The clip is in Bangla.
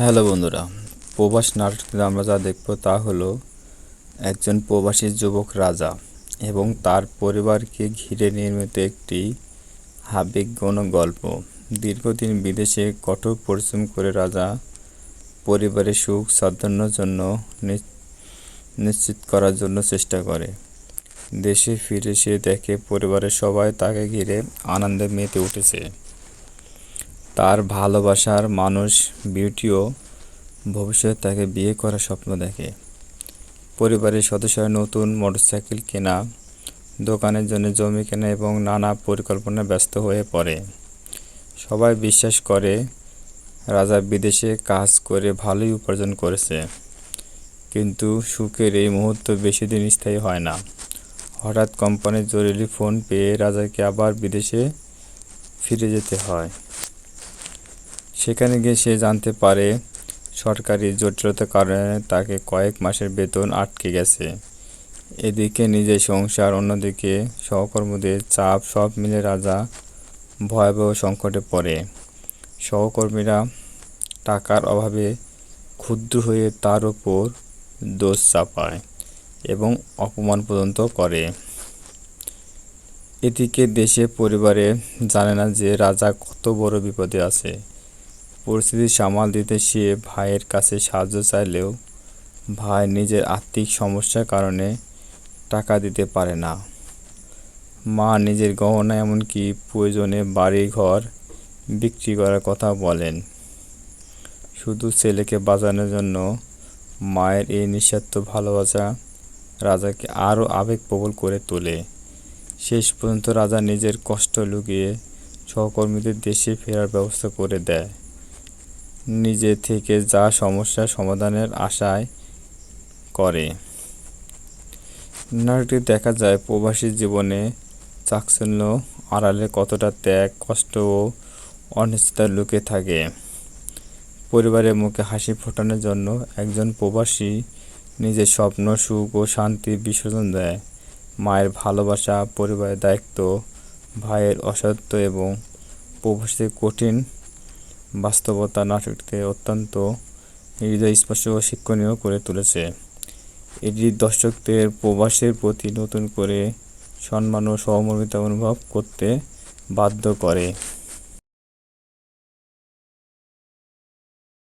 হ্যালো বন্ধুরা, প্রবাস নাটকটিতে আমরা যা দেখব তা হলো একজন প্রবাসী যুবক রাজা এবং তার পরিবারকে ঘিরে নির্মিত একটি আবেগঘন গল্প। দীর্ঘদিন বিদেশে কঠোর পরিশ্রম করে রাজা পরিবারের সুখ সাধনের জন্য নিশ্চিত করার জন্য চেষ্টা করে। দেশে ফিরে সে দেখে পরিবারের সবাই তাকে ঘিরে আনন্দে মেতে উঠেছে। তার ভালোবাসার মানুষ বিউটিও ভবিষ্যতে তাকে বিয়ে করার স্বপ্ন দেখে। পরিবারের সদস্যরা নতুন মোটরসাইকেল কেনা, দোকানের জন্য জমি কেনা এবং নানা পরিকল্পনায় ব্যস্ত হয়ে পড়ে। সবাই বিশ্বাস করে রাজা বিদেশে কাজ করে ভালোই উপার্জন করেছে, কিন্তু সুখের এই মুহূর্ত বেশি দিন স্থায়ী হয় না। হঠাৎ কোম্পানির জরুরি ফোন পেয়ে রাজাকে আবার বিদেশে ফিরে যেতে হয়। সেখানে গিয়ে সে জানতে পারে সরকারি জটিলতার কারণে তাকে কয়েক মাসের বেতন আটকে গেছে। এদিকে নিজের সংসার, অন্যদিকে সহকর্মীদের চাপ, সব মিলে রাজা ভয়াবহ সংকটে পড়ে। সহকর্মীরা টাকার অভাবে ক্ষুব্ধ হয়ে তার ওপর দোষ চাপায় এবং অপমান পর্যন্ত করে। এদিকে দেশে পরিবারে জানে না যে রাজা কত বড় বিপদে আছে। পরিস্থিতি সামাল দিতে সে ভাইয়ের কাছে সাহায্য চাইলেও ভাই নিজের আর্থিক সমস্যার কারণে টাকা দিতে পারে না। মা নিজের গহনা, এমনকি প্রয়োজনে বাড়ি ঘর বিক্রি করার কথা বলেন শুধু ছেলেকে বাঁচানোর জন্য। মায়ের এই নিঃস্বার্থ ভালোবাসা রাজাকে আরও আবেগপ্রবণ করে তোলে। শেষ পর্যন্ত রাজা নিজের কষ্ট লুকিয়ে সহকর্মীদের দেশে ফেরার ব্যবস্থা করে দেয়, নিজে থেকে যা সমস্যার সমাধানের আশায় করে। নাটকটি দেখা যায় প্রবাসী জীবনে চাকচিল্য আড়ালে কতটা ত্যাগ, কষ্ট ও অনিশ্চয়তা লুকিয়ে থাকে। পরিবারের মুখে হাসি ফোটানোর জন্য একজন প্রবাসী নিজের স্বপ্ন, সুখ ও শান্তি বিসর্জন দেয়। মায়ের ভালোবাসা, পরিবারের দায়িত্ব, ভাইয়ের অসত্য এবং প্রবাসীর কঠিন বাস্তবতা নাটকটিকে অত্যন্ত হৃদয়স্পর্শী ও শিক্ষণীয় করে তুলেছে। এটি দর্শকদের প্রবাসের প্রতি নতুন করে সম্মান ও সহমর্মিতা অনুভব করতে বাধ্য করে।